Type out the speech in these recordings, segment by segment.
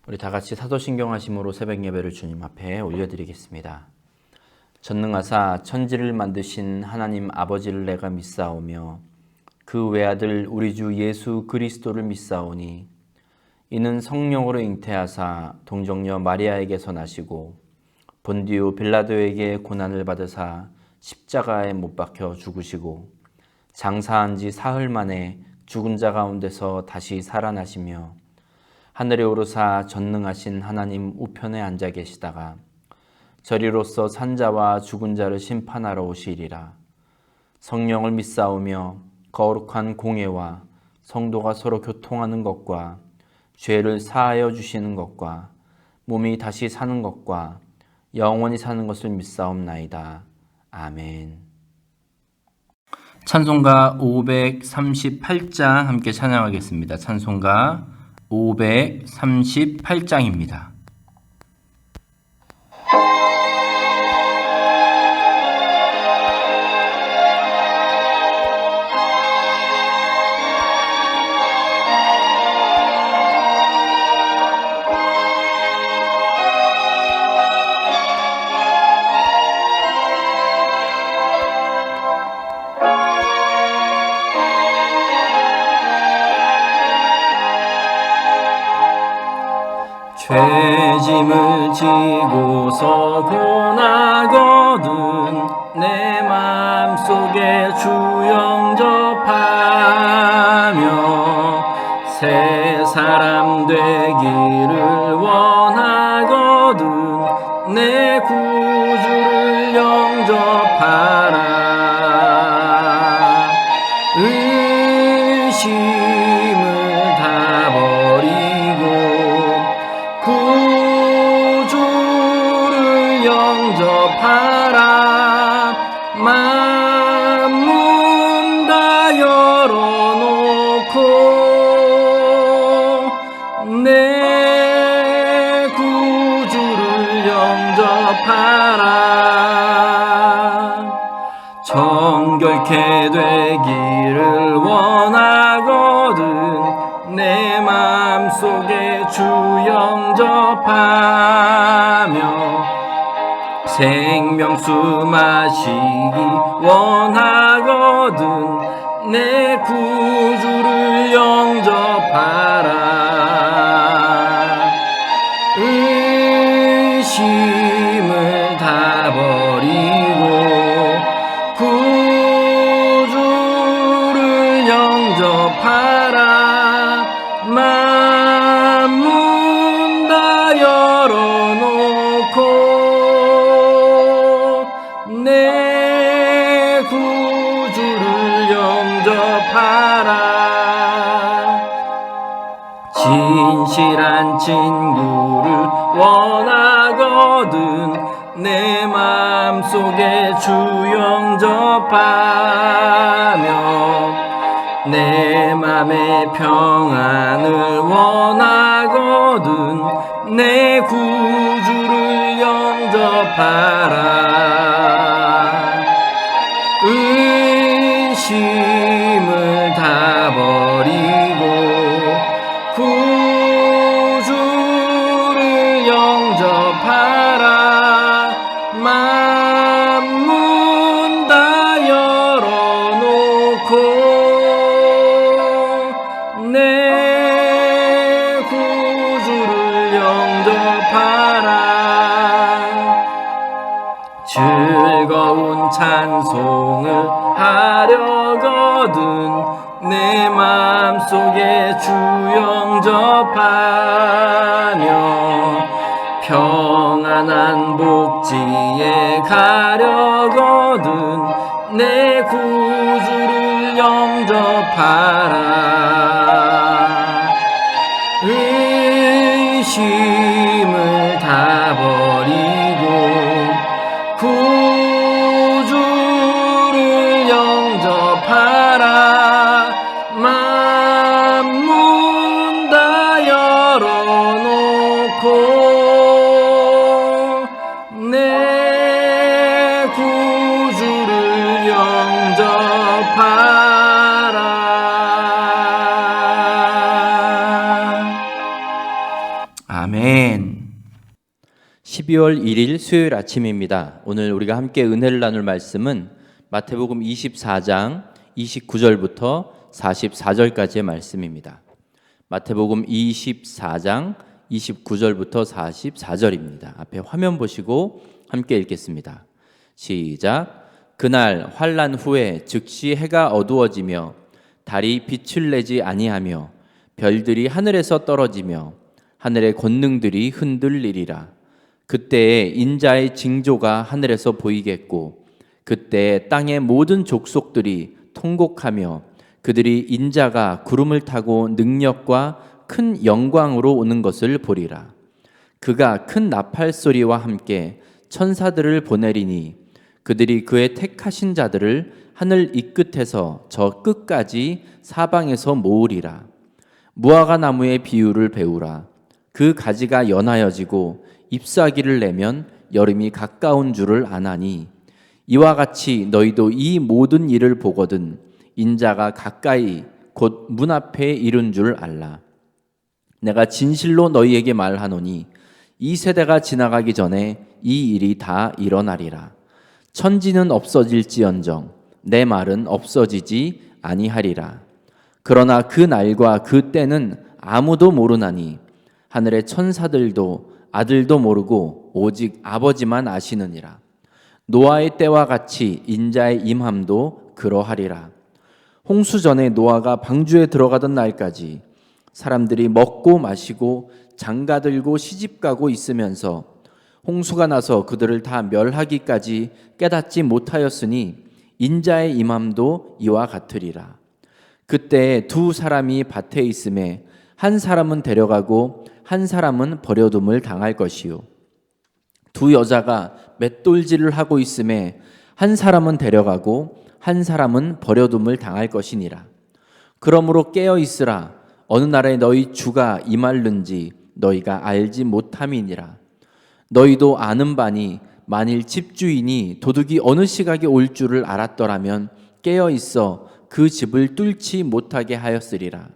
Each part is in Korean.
우리 다 같이 사도신경 하심으로 새벽 예배를 주님 앞에 올려드리겠습니다. 전능하사 천지를 만드신 하나님 아버지를 내가 믿사오며 그 외아들 우리 주 예수 그리스도를 믿사오니 이는 성령으로 잉태하사 동정녀 마리아에게서 나시고 본디오 빌라도에게 고난을 받으사 십자가에 못 박혀 죽으시고 장사한 지 사흘 만에 죽은 자 가운데서 다시 살아나시며 하늘에 오르사 전능하신 하나님 우편에 앉아 계시다가 저리로서 산자와 죽은 자를 심판하러 오시리라. 성령을 믿사오며 거룩한 공예와 성도가 서로 교통하는 것과 죄를 사하여 주시는 것과 몸이 다시 사는 것과 영원히 사는 것을 믿사옵나이다. 아멘. 찬송가 538장 함께 찬양하겠습니다. 찬송가 538장입니다. 죄짐을 지고서 고나거든 내 맘속에 주 영접하며 새 사람 되기를 원하거든 내 구주를 영접하라. 의심을 다 버리고 구주를 영접하라. 만문 다 열어놓고 내 구주를 영접하라. 정결케 되기를 원하거든 내 맘속에 주 영접하며 생명수 마시기 원하거든 내 구주를 영접하라. 의심을 다 버리고 구주를 영접하라. 만문 다 열어놓고 내 구주를 영접하라. 진실한 친구를 원하거든 내 맘속에 주 영접하며 내 맘의 평안을 원하거든 내 구주를 영접하라. 의심을 다 버리고 구주를 영접하라. 만문 다 열어놓고 내 구주를 영접하라. 즐거운 찬송을 하려거든 내 맘속에 주 영접하며 평안한 복지에 가려거든 내 구주를 영접하라. 의심을 다 버리고 구주를 영접하라. 만문 다 열어놓고 내 구주를 영접하라. 아멘. 아멘. 12월 1일 수요일 아침입니다. 오늘 우리가 함께 은혜를 나눌 말씀은 마태복음 24장 29절부터 44절까지의 말씀입니다. 마태복음 24장 29절부터 44절입니다. 앞에 화면 보시고 함께 읽겠습니다. 시작. 그날 환난 후에 즉시 해가 어두워지며 달이 빛을 내지 아니하며 별들이 하늘에서 떨어지며 하늘의 권능들이 흔들리리라. 그때에 인자의 징조가 하늘에서 보이겠고 그때에 땅의 모든 족속들이 통곡하며 그들이 인자가 구름을 타고 능력과 큰 영광으로 오는 것을 보리라. 그가 큰 나팔 소리와 함께 천사들을 보내리니 그들이 그의 택하신 자들을 하늘 이 끝에서 저 끝까지 사방에서 모으리라. 무화과 나무의 비유를 배우라. 그 가지가 연하여지고 잎사귀를 내면 여름이 가까운 줄을 아나니 이와 같이 너희도 이 모든 일을 보거든 인자가 가까이 곧 문 앞에 이른 줄 알라. 내가 진실로 너희에게 말하노니 이 세대가 지나가기 전에 이 일이 다 일어나리라. 천지는 없어질지언정 내 말은 없어지지 아니하리라. 그러나 그 날과 그 때는 아무도 모르나니 하늘의 천사들도 아들도 모르고 오직 아버지만 아시느니라. 노아의 때와 같이 인자의 임함도 그러하리라. 홍수 전에 노아가 방주에 들어가던 날까지 사람들이 먹고 마시고 장가들고 시집가고 있으면서 홍수가 나서 그들을 다 멸하기까지 깨닫지 못하였으니 인자의 임함도 이와 같으리라. 그때 두 사람이 밭에 있음에 한 사람은 데려가고 한 사람은 버려둠을 당할 것이요. 두 여자가 맷돌질을 하고 있음에 한 사람은 데려가고 한 사람은 버려둠을 당할 것이니라. 그러므로 깨어 있으라. 어느 날에 너희 주가 임할는지 너희가 알지 못함이니라. 너희도 아는 바니 만일 집주인이 도둑이 어느 시각에 올 줄을 알았더라면 깨어 있어 그 집을 뚫지 못하게 하였으리라.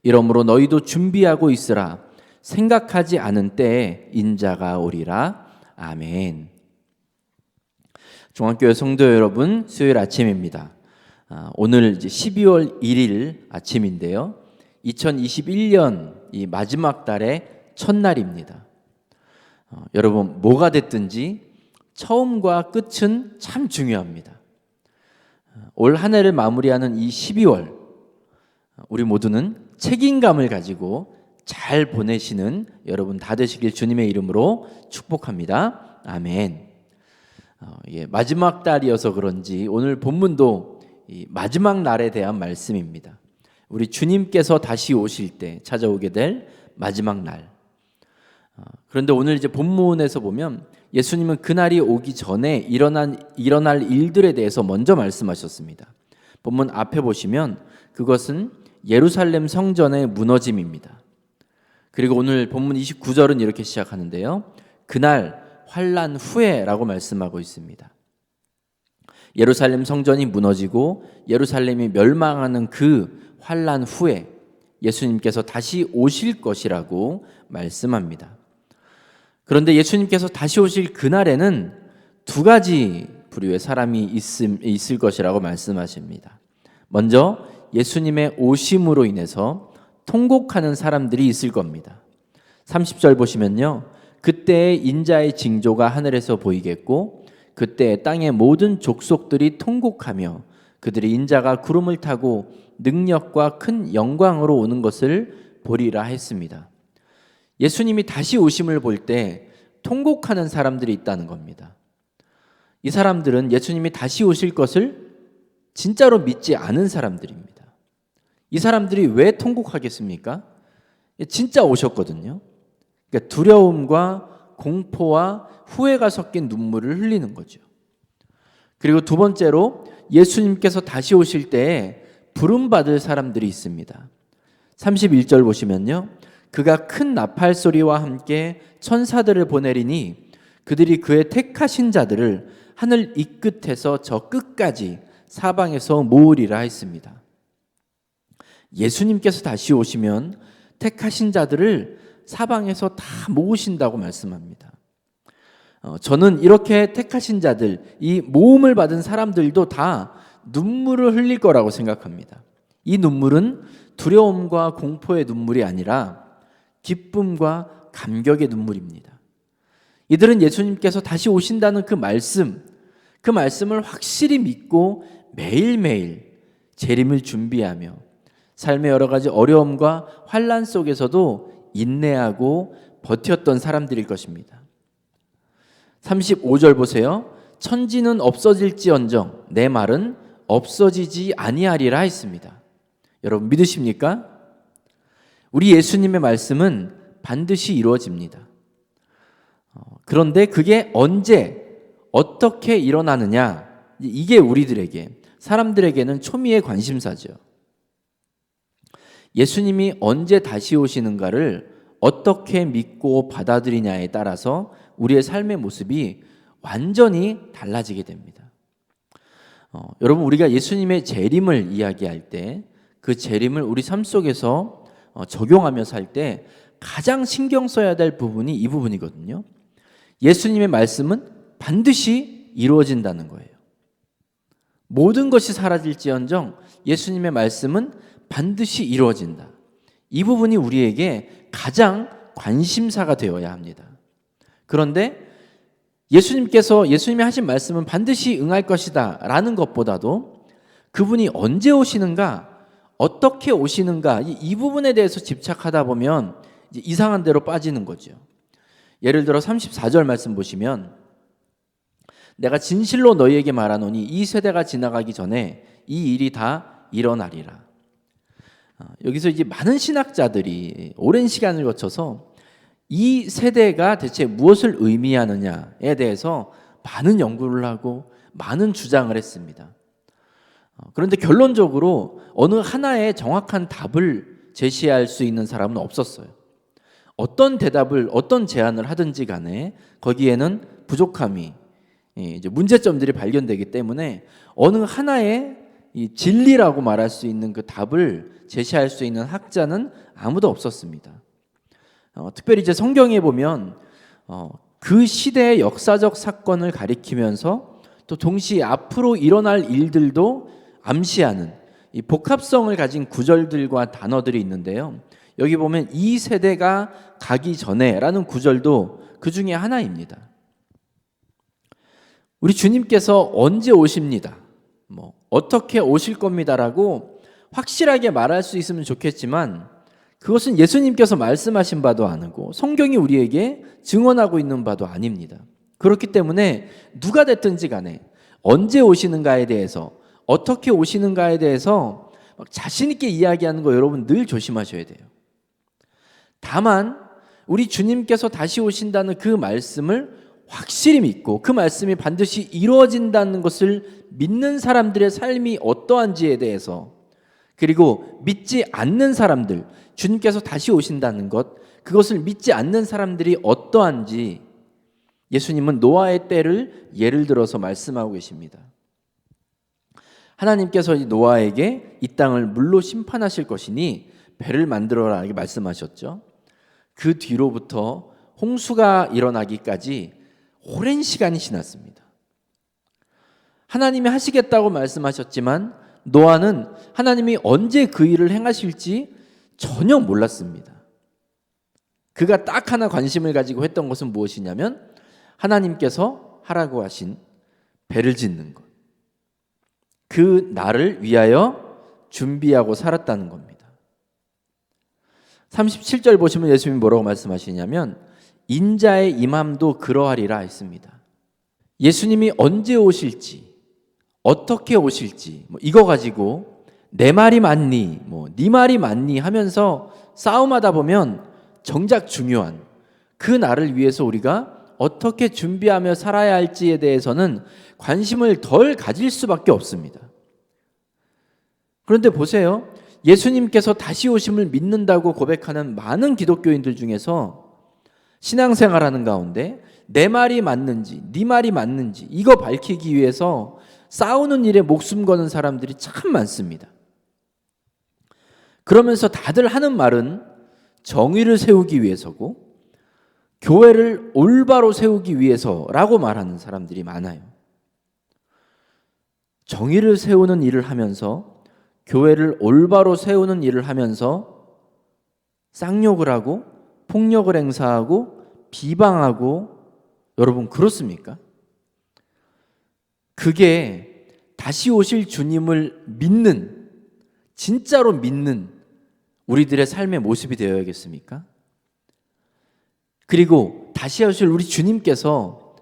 이러므로 너희도 준비하고 있으라. 생각하지 않은 때에 인자가 오리라. 아멘. 종합교회 성도 여러분, 수요일 아침입니다. 오늘 이제 12월 1일 아침인데요. 2021년 이 마지막 달의 첫날입니다. 여러분, 뭐가 됐든지 처음과 끝은 참 중요합니다. 올 한 해를 마무리하는 이 12월, 우리 모두는 책임감을 가지고 잘 보내시는 여러분 다 되시길 주님의 이름으로 축복합니다. 아멘. 마지막 달이어서 그런지 오늘 본문도 이 마지막 날에 대한 말씀입니다. 우리 주님께서 다시 오실 때 찾아오게 될 마지막 날. 그런데 오늘 이제 본문에서 보면 예수님은 그날이 오기 전에 일어날 일들에 대해서 먼저 말씀하셨습니다. 본문 앞에 보시면 그것은 예루살렘 성전의 무너짐입니다. 그리고 오늘 본문 29절은 이렇게 시작하는데요. 그날 환난 후에라고 말씀하고 있습니다. 예루살렘 성전이 무너지고 예루살렘이 멸망하는 그 환난 후에 예수님께서 다시 오실 것이라고 말씀합니다. 그런데 예수님께서 다시 오실 그날에는 두 가지 부류의 사람이 있을 것이라고 말씀하십니다. 먼저 예수님의 오심으로 인해서 통곡하는 사람들이 있을 겁니다. 30절 보시면요. 그때 인자의 징조가 하늘에서 보이겠고 그때 땅의 모든 족속들이 통곡하며 그들이 인자가 구름을 타고 능력과 큰 영광으로 오는 것을 보리라 했습니다. 예수님이 다시 오심을 볼 때 통곡하는 사람들이 있다는 겁니다. 이 사람들은 예수님이 다시 오실 것을 진짜로 믿지 않은 사람들입니다. 이 사람들이 왜 통곡하겠습니까? 진짜 오셨거든요. 그러니까 두려움과 공포와 후회가 섞인 눈물을 흘리는 거죠. 그리고 두 번째로 예수님께서 다시 오실 때에 부름받을 사람들이 있습니다. 31절 보시면요. 그가 큰 나팔 소리와 함께 천사들을 보내리니 그들이 그의 택하신 자들을 하늘 이 끝에서 저 끝까지 사방에서 모으리라 했습니다. 예수님께서 다시 오시면 택하신 자들을 사방에서 다 모으신다고 말씀합니다. 저는 이렇게 택하신 자들, 이 모음을 받은 사람들도 다 눈물을 흘릴 거라고 생각합니다. 이 눈물은 두려움과 공포의 눈물이 아니라 기쁨과 감격의 눈물입니다. 이들은 예수님께서 다시 오신다는 그 말씀을 확실히 믿고 매일매일 재림을 준비하며 삶의 여러 가지 어려움과 환난 속에서도 인내하고 버텼던 사람들일 것입니다. 35절 보세요. 천지는 없어질지언정 내 말은 없어지지 아니하리라 했습니다. 여러분 믿으십니까? 우리 예수님의 말씀은 반드시 이루어집니다. 그런데 그게 언제 어떻게 일어나느냐, 이게 우리들에게, 사람들에게는 초미의 관심사죠. 예수님이 언제 다시 오시는가를 어떻게 믿고 받아들이냐에 따라서 우리의 삶의 모습이 완전히 달라지게 됩니다. 여러분, 우리가 예수님의 재림을 이야기할 때 그 재림을 우리 삶 속에서 적용하며 살 때 가장 신경 써야 될 부분이 이 부분이거든요. 예수님의 말씀은 반드시 이루어진다는 거예요. 모든 것이 사라질지언정 예수님의 말씀은 반드시 이루어진다. 이 부분이 우리에게 가장 관심사가 되어야 합니다. 그런데 예수님이 하신 말씀은 반드시 응할 것이다 라는 것보다도 그분이 언제 오시는가, 어떻게 오시는가, 이 부분에 대해서 집착하다 보면 이제 이상한 데로 빠지는 거죠. 예를 들어 34절 말씀 보시면 내가 진실로 너희에게 말하노니 이 세대가 지나가기 전에 이 일이 다 일어나리라. 여기서 이제 많은 신학자들이 오랜 시간을 거쳐서 이 세대가 대체 무엇을 의미하느냐에 대해서 많은 연구를 하고 많은 주장을 했습니다. 그런데 결론적으로 어느 하나의 정확한 답을 제시할 수 있는 사람은 없었어요. 어떤 대답을, 어떤 제안을 하든지 간에 거기에는 부족함이, 이제 문제점들이 발견되기 때문에 어느 하나의 이 진리라고 말할 수 있는 그 답을 제시할 수 있는 학자는 아무도 없었습니다. 특별히 이제 성경에 보면 그 시대의 역사적 사건을 가리키면서 또 동시에 앞으로 일어날 일들도 암시하는 이 복합성을 가진 구절들과 단어들이 있는데요. 여기 보면 이 세대가 가기 전에라는 구절도 그 중에 하나입니다. 우리 주님께서 언제 오십니다, 어떻게 오실 겁니다라고 확실하게 말할 수 있으면 좋겠지만 그것은 예수님께서 말씀하신 바도 아니고 성경이 우리에게 증언하고 있는 바도 아닙니다. 그렇기 때문에 누가 됐든지 간에 언제 오시는가에 대해서, 어떻게 오시는가에 대해서 자신 있게 이야기하는 거 여러분 늘 조심하셔야 돼요. 다만 우리 주님께서 다시 오신다는 그 말씀을 확실히 믿고 그 말씀이 반드시 이루어진다는 것을 믿는 사람들의 삶이 어떠한지에 대해서, 그리고 믿지 않는 사람들, 주님께서 다시 오신다는 것, 그것을 믿지 않는 사람들이 어떠한지 예수님은 노아의 때를 예를 들어서 말씀하고 계십니다. 하나님께서 노아에게 이 땅을 물로 심판하실 것이니 배를 만들어라 이렇게 말씀하셨죠. 그 뒤로부터 홍수가 일어나기까지 오랜 시간이 지났습니다. 하나님이 하시겠다고 말씀하셨지만 노아는 하나님이 언제 그 일을 행하실지 전혀 몰랐습니다. 그가 딱 하나 관심을 가지고 했던 것은 무엇이냐면 하나님께서 하라고 하신 배를 짓는 것, 그 날을 위하여 준비하고 살았다는 겁니다. 37절 보시면 예수님이 뭐라고 말씀하시냐면 인자의 임함도 그러하리라 했습니다. 예수님이 언제 오실지, 어떻게 오실지 이거 가지고 내 말이 맞니, 네 말이 맞니 하면서 싸움하다 보면 정작 중요한 그 날을 위해서 우리가 어떻게 준비하며 살아야 할지에 대해서는 관심을 덜 가질 수밖에 없습니다. 그런데 보세요. 예수님께서 다시 오심을 믿는다고 고백하는 많은 기독교인들 중에서 신앙생활하는 가운데 내 말이 맞는지 네 말이 맞는지 이거 밝히기 위해서 싸우는 일에 목숨 거는 사람들이 참 많습니다. 그러면서 다들 하는 말은 정의를 세우기 위해서고 교회를 올바로 세우기 위해서라고 말하는 사람들이 많아요. 정의를 세우는 일을 하면서, 교회를 올바로 세우는 일을 하면서 쌍욕을 하고 폭력을 행사하고 비방하고, 여러분 그렇습니까? 그게 다시 오실 주님을 믿는, 진짜로 믿는 우리들의 삶의 모습이 되어야겠습니까? 그리고 다시 오실 우리 주님께서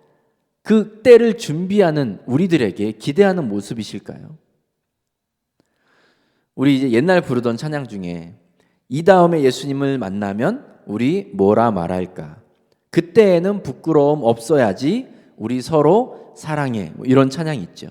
그 때를 준비하는 우리들에게 기대하는 모습이실까요? 우리 이제 옛날 부르던 찬양 중에 이 다음에 예수님을 만나면 우리 뭐라 말할까? 그때에는 부끄러움 없어야지 우리 서로 사랑해. 이런 찬양이 있죠.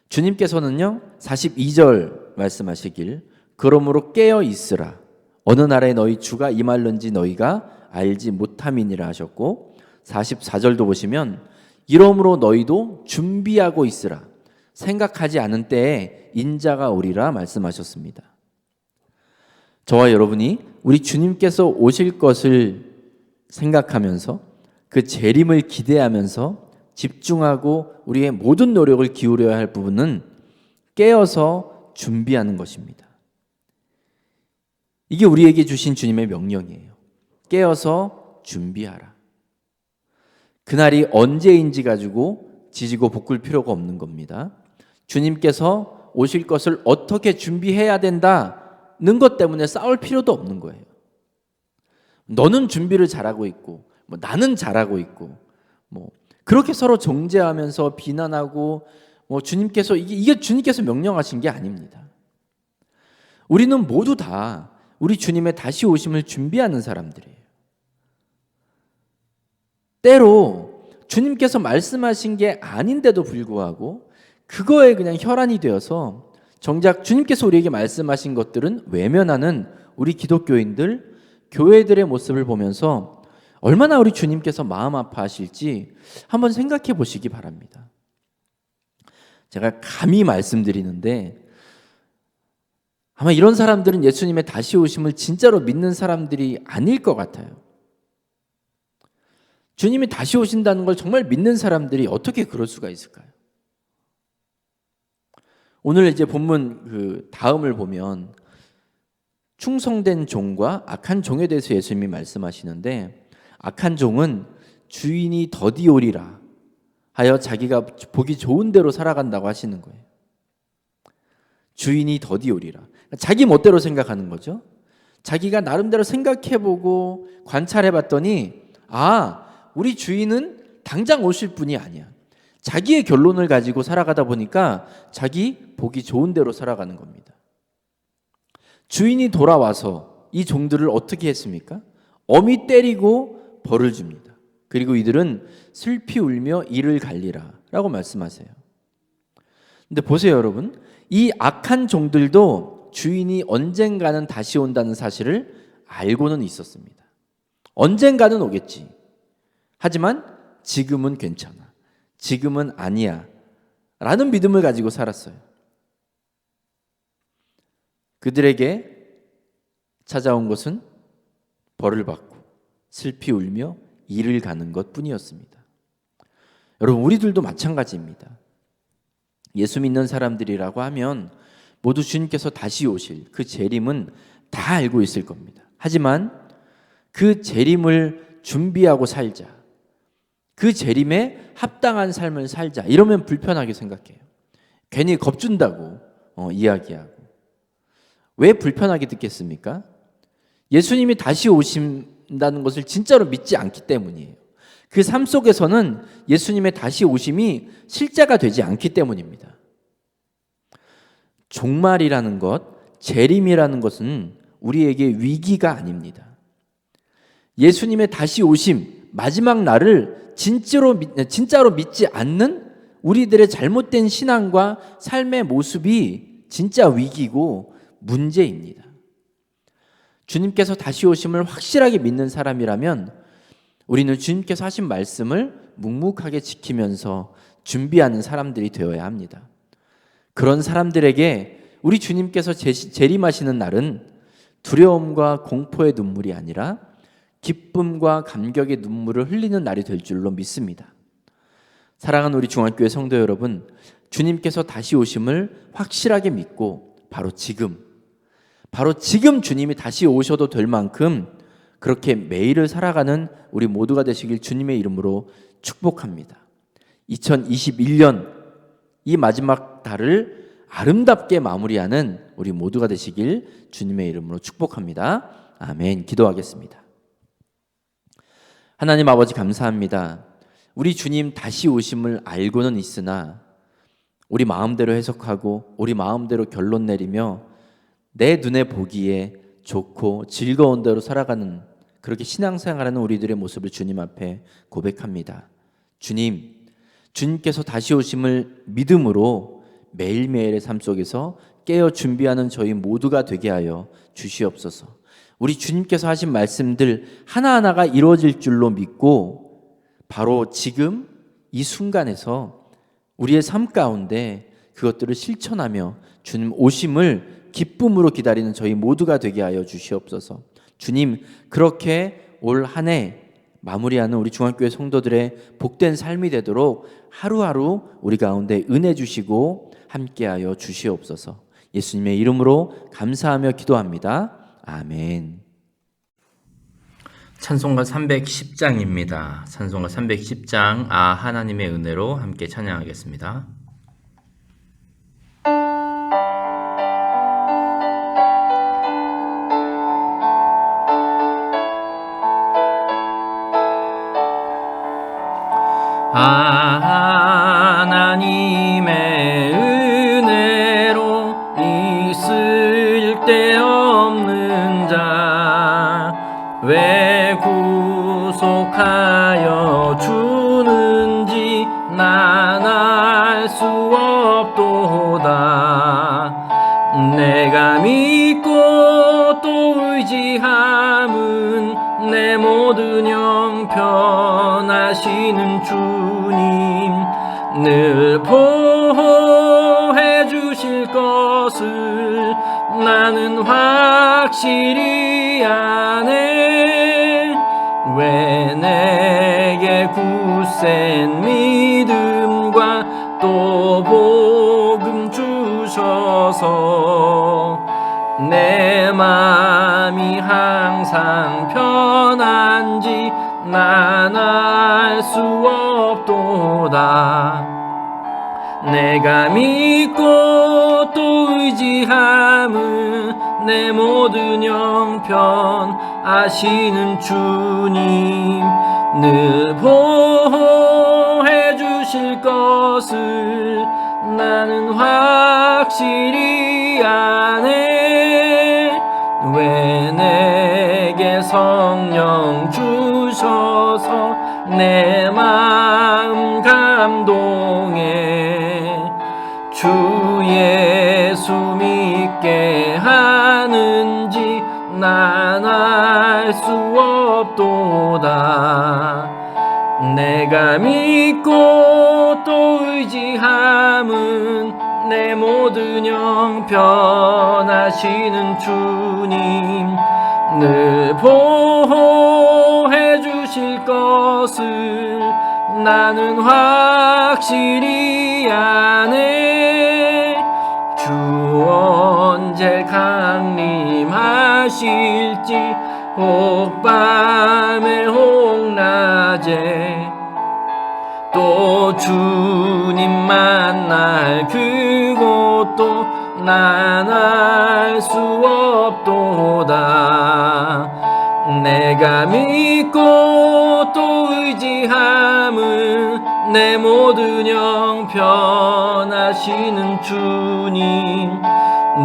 주님께서는요 42절 말씀하시길 그러므로 깨어 있으라. 어느 날에 너희 주가 임할는지 너희가 알지 못함이니라 하셨고, 44절도 보시면 이러므로 너희도 준비하고 있으라. 생각하지 않은 때에 인자가 오리라 말씀하셨습니다. 저와 여러분이 우리 주님께서 오실 것을 생각하면서 그 재림을 기대하면서 집중하고 우리의 모든 노력을 기울여야 할 부분은 깨어서 준비하는 것입니다. 이게 우리에게 주신 주님의 명령이에요. 깨어서 준비하라. 그날이 언제인지 가지고 지지고 볶을 필요가 없는 겁니다. 주님께서 오실 것을 어떻게 준비해야 된다는 것 때문에 싸울 필요도 없는 거예요. 너는 준비를 잘하고 있고, 나는 잘하고 있고, 그렇게 서로 정죄하면서 비난하고, 주님께서 이게 주님께서 명령하신 게 아닙니다. 우리는 모두 다 우리 주님의 다시 오심을 준비하는 사람들이에요. 때로 주님께서 말씀하신 게 아닌데도 불구하고 그거에 그냥 혈안이 되어서 정작 주님께서 우리에게 말씀하신 것들은 외면하는 우리 기독교인들, 교회들의 모습을 보면서 얼마나 우리 주님께서 마음 아파하실지 한번 생각해 보시기 바랍니다. 제가 감히 말씀드리는데 아마 이런 사람들은 예수님의 다시 오심을 진짜로 믿는 사람들이 아닐 것 같아요. 주님이 다시 오신다는 걸 정말 믿는 사람들이 어떻게 그럴 수가 있을까요? 오늘 이제 본문 다음을 보면 충성된 종과 악한 종에 대해서 예수님이 말씀하시는데, 악한 종은 주인이 더디 오리라 하여 자기가 보기 좋은 대로 살아간다고 하시는 거예요. 주인이 더디 오리라. 자기 멋대로 생각하는 거죠. 자기가 나름대로 생각해보고 관찰해봤더니 우리 주인은 당장 오실 분이 아니야. 자기의 결론을 가지고 살아가다 보니까 자기 보기 좋은 대로 살아가는 겁니다. 주인이 돌아와서 이 종들을 어떻게 했습니까? 엄히 때리고 벌을 줍니다. 그리고 이들은 슬피 울며 이를 갈리라 라고 말씀하세요. 근데 보세요 여러분, 이 악한 종들도 주인이 언젠가는 다시 온다는 사실을 알고는 있었습니다. 언젠가는 오겠지. 하지만 지금은 괜찮아. 지금은 아니야. 라는 믿음을 가지고 살았어요. 그들에게 찾아온 것은 벌을 받고 슬피 울며 이를 가는 것 뿐이었습니다. 여러분, 우리들도 마찬가지입니다. 예수 믿는 사람들이라고 하면 모두 주님께서 다시 오실 그 재림은 다 알고 있을 겁니다. 하지만 그 재림을 준비하고 살자, 그 재림에 합당한 삶을 살자, 이러면 불편하게 생각해요. 괜히 겁준다고 이야기하고. 왜 불편하게 듣겠습니까? 예수님이 다시 오신다는 것을 진짜로 믿지 않기 때문이에요. 그 삶 속에서는 예수님의 다시 오심이 실제가 되지 않기 때문입니다. 종말이라는 것, 재림이라는 것은 우리에게 위기가 아닙니다. 예수님의 다시 오심, 마지막 날을 진짜로 믿지 않는 우리들의 잘못된 신앙과 삶의 모습이 진짜 위기고 문제입니다. 주님께서 다시 오심을 확실하게 믿는 사람이라면 우리는 주님께서 하신 말씀을 묵묵하게 지키면서 준비하는 사람들이 되어야 합니다. 그런 사람들에게 우리 주님께서 재림하시는 날은 두려움과 공포의 눈물이 아니라 기쁨과 감격의 눈물을 흘리는 날이 될 줄로 믿습니다. 사랑하는 우리 중앙교회 성도 여러분, 주님께서 다시 오심을 확실하게 믿고 바로 지금 주님이 다시 오셔도 될 만큼 그렇게 매일을 살아가는 우리 모두가 되시길 주님의 이름으로 축복합니다. 2021년 이 마지막 달을 아름답게 마무리하는 우리 모두가 되시길 주님의 이름으로 축복합니다. 아멘. 기도하겠습니다. 하나님 아버지 감사합니다. 우리 주님 다시 오심을 알고는 있으나 우리 마음대로 해석하고 우리 마음대로 결론 내리며 내 눈에 보기에 좋고 즐거운 대로 살아가는 그렇게 신앙생활하는 우리들의 모습을 주님 앞에 고백합니다. 주님께서 다시 오심을 믿음으로 매일매일의 삶 속에서 깨어 준비하는 저희 모두가 되게 하여 주시옵소서. 우리 주님께서 하신 말씀들 하나하나가 이루어질 줄로 믿고 바로 지금 이 순간에서 우리의 삶 가운데 그것들을 실천하며 주님 오심을 기쁨으로 기다리는 저희 모두가 되게 하여 주시옵소서. 주님, 그렇게 올 한 해 마무리하는 우리 중앙교회 성도들의 복된 삶이 되도록 하루하루 우리 가운데 은혜 주시고 함께하여 주시옵소서. 예수님의 이름으로 감사하며 기도합니다. 아멘. 찬송가 310장입니다. 찬송가 310장 하나님의 은혜로 함께 찬양하겠습니다. 하나님의 은혜로 있을 데 없는 자 왜 구속하여 주는지 난 알 수 없도다. 내가 믿고 또 의지함은 내 모든 형편하시는 주님 늘 보호해 주실 것을 나는 확실히 아네. 왜 내게 굳센 믿음과 또 복음 주셔서 내 맘이 항상 편한지 난 알 수 없도다. 내가 믿고 또 의지함은 내 모든 형편 아시는 주님 늘 보호해 주실 것을 나는 확실히 아네. 왜 내게 성령 주셔서 내 마음 감동해 주 예수 믿게 하는지 난 알 수 없도다. 내가 믿고 또 의지함은 내 모든 형편 아시는 주님 늘 보호해 주실 것을 나는 확실히 아네. 주 언제 강림하실지 혹 밤에 혹 낮에 또 주님 만날 그곳도 난 알 수 없도다. 내가 믿고 또 의지함은 내 모든 형편 아시는 주님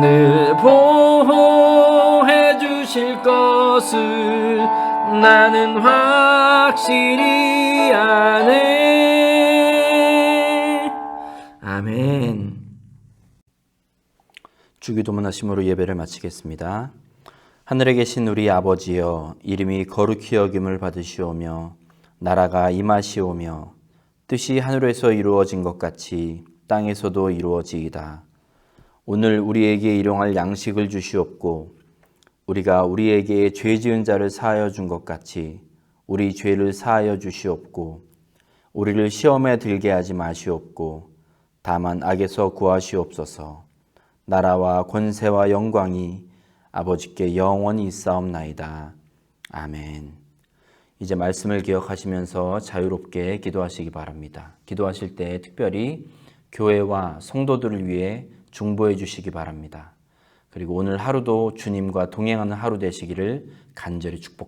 늘 보호해 주실 것을 나는 확실히 아네. 아멘. 주기도문 하심으로 예배를 마치겠습니다. 하늘에 계신 우리 아버지여, 이름이 거룩히 여김을 받으시오며 나라가 임하시오며 뜻이 하늘에서 이루어진 것 같이 땅에서도 이루어지이다. 오늘 우리에게 일용할 양식을 주시옵고 우리가 우리에게 죄 지은 자를 사하여 준 것 같이 우리 죄를 사하여 주시옵고 우리를 시험에 들게 하지 마시옵고 다만 악에서 구하시옵소서. 나라와 권세와 영광이 아버지께 영원히 있사옵나이다. 아멘. 이제 말씀을 기억하시면서 자유롭게 기도하시기 바랍니다. 기도하실 때 특별히 교회와 성도들을 위해 중보해 주시기 바랍니다. 그리고 오늘 하루도 주님과 동행하는 하루 되시기를 간절히 축복합니다.